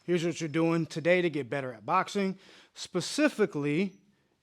Here's what you're doing today to get better at boxing, specifically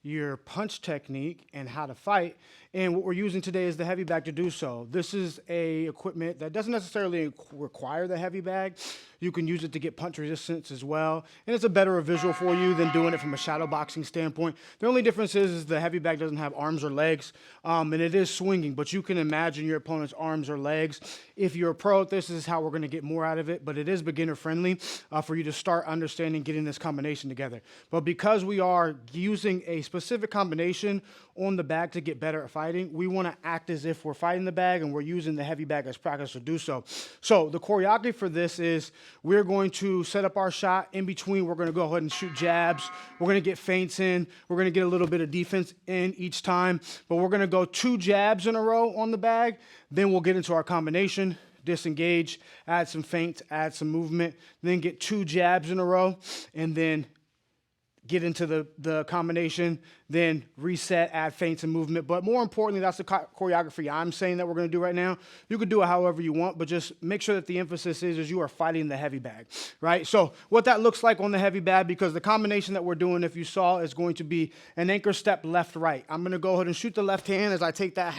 your punch technique and how to fight. And what we're using today is the heavy bag to do so. This is a equipment that doesn't necessarily require the heavy bag. You can use it to get punch resistance as well. And it's a better visual for you than doing it from a shadow boxing standpoint. The only difference is the heavy bag doesn't have arms or legs, and it is swinging, but you can imagine your opponent's arms or legs. If you're a pro at this is how we're gonna get more out of it, but it is beginner friendly for you to start understanding getting this combination together. But because we are using a specific combination on the bag to get better at fighting, we want to act as if we're fighting the bag and we're using the heavy bag as practice to do so. So the choreography for this is we're going to set up our shot. In between, we're going to go ahead and shoot jabs. We're going to get feints in. We're going to get a little bit of defense in each time, but we're going to go 2 jabs in a row on the bag. Then we'll get into our combination. Disengage, add some feints, add some movement, then get 2 jabs in a row, and then get into the combination, then reset, add feints and movement. But more importantly, that's the choreography I'm saying that we're going to do right now. You could do it however you want, but just make sure that the emphasis is you are fighting the heavy bag, right? So what that looks like on the heavy bag, because the combination that we're doing, if you saw, is going to be an anchor step left-right. I'm going to go ahead and shoot the left hand as I take that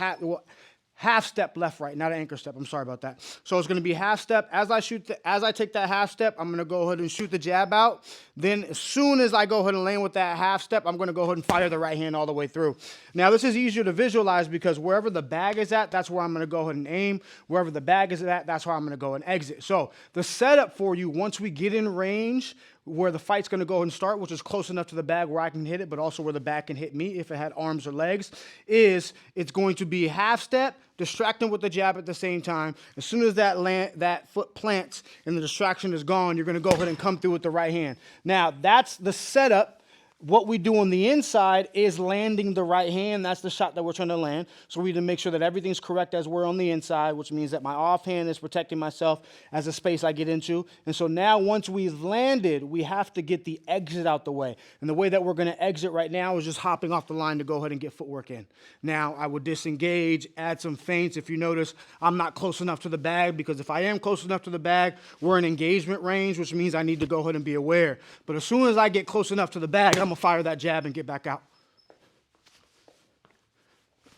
half step left, right, not an anchor step. I'm sorry about that. So it's going to be half step. As I take that half step, I'm going to go ahead and shoot the jab out. Then as soon as I go ahead and land with that half step, I'm going to go ahead and fire the right hand all the way through. Now this is easier to visualize because wherever the bag is at, that's where I'm going to go ahead and aim. Wherever the bag is at, that's where I'm going to go and exit. So the setup for you, once we get in range, where the fight's going to go and start, which is close enough to the bag where I can hit it, but also where the bag can hit me if it had arms or legs, is it's going to be half step, distracting with the jab at the same time. As soon as that foot plants and the distraction is gone, you're going to go ahead and come through with the right hand. Now, that's the setup. What we do on the inside is landing the right hand. That's the shot that we're trying to land. So we need to make sure that everything's correct as we're on the inside, which means that my offhand is protecting myself as a space I get into. And so now once we've landed, we have to get the exit out the way. And the way that we're going to exit right now is just hopping off the line to go ahead and get footwork in. Now, I would disengage, add some feints. If you notice, I'm not close enough to the bag, because if I am close enough to the bag, we're in engagement range, which means I need to go ahead and be aware. But as soon as I get close enough to the bag, I'm going to fire that jab and get back out.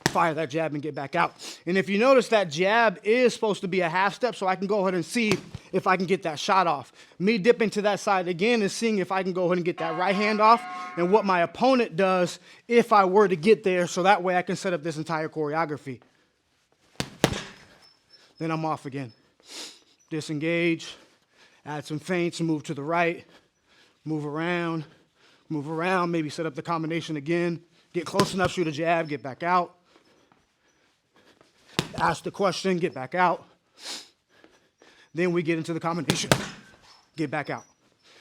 Fire that jab and get back out. And if you notice, that jab is supposed to be a half step, so I can go ahead and see if I can get that shot off. Me dipping to that side again is seeing if I can go ahead and get that right hand off and what my opponent does if I were to get there, so that way I can set up this entire choreography. Then I'm off again. Disengage, add some feints, move to the right, move around, maybe set up the combination again, get close enough, shoot a jab, get back out, ask the question, get back out. Then we get into the combination, get back out.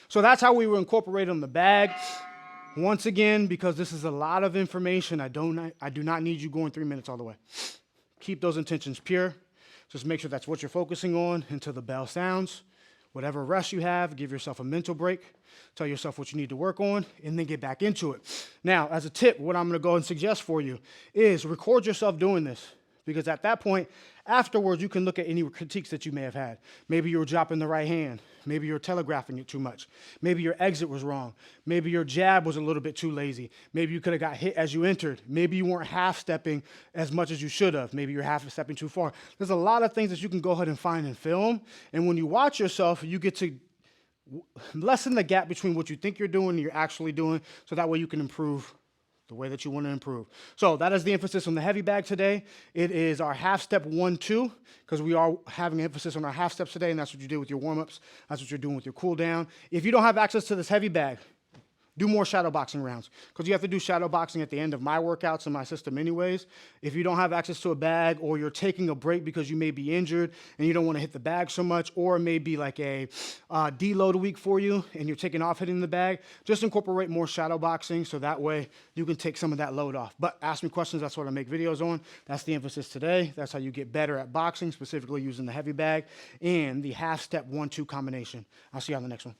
So that's how we will incorporate on the bag. Once again, because this is a lot of information, I do not need you going 3 minutes all the way. Keep those intentions pure. Just make sure that's what you're focusing on until the bell sounds. Whatever rest you have, give yourself a mental break. Tell yourself what you need to work on, and then get back into it. Now, as a tip, what I'm going to go and suggest for you is record yourself doing this, because at that point, afterwards, you can look at any critiques that you may have had. Maybe you were dropping the right hand. Maybe you were telegraphing it too much. Maybe your exit was wrong. Maybe your jab was a little bit too lazy. Maybe you could have got hit as you entered. Maybe you weren't half-stepping as much as you should have. Maybe you're half-stepping too far. There's a lot of things that you can go ahead and find and film, and when you watch yourself, you get to lessen the gap between what you think you're doing and you're actually doing, so that way you can improve the way that you want to improve. So that is the emphasis on the heavy bag today. It is our half step 1-2, because we are having an emphasis on our half steps today, and that's what you do with your warm-ups. That's what you're doing with your cool down. If you don't have access to this heavy bag, do more shadow boxing rounds, because you have to do shadow boxing at the end of my workouts in my system anyways. If you don't have access to a bag, or you're taking a break because you may be injured and you don't want to hit the bag so much, or it may be like a deload week for you and you're taking off hitting the bag, just incorporate more shadow boxing so that way you can take some of that load off. But ask me questions, that's what I make videos on. That's the emphasis today. That's how you get better at boxing, specifically using the heavy bag and the half step 1-2 combination. I'll see you on the next one.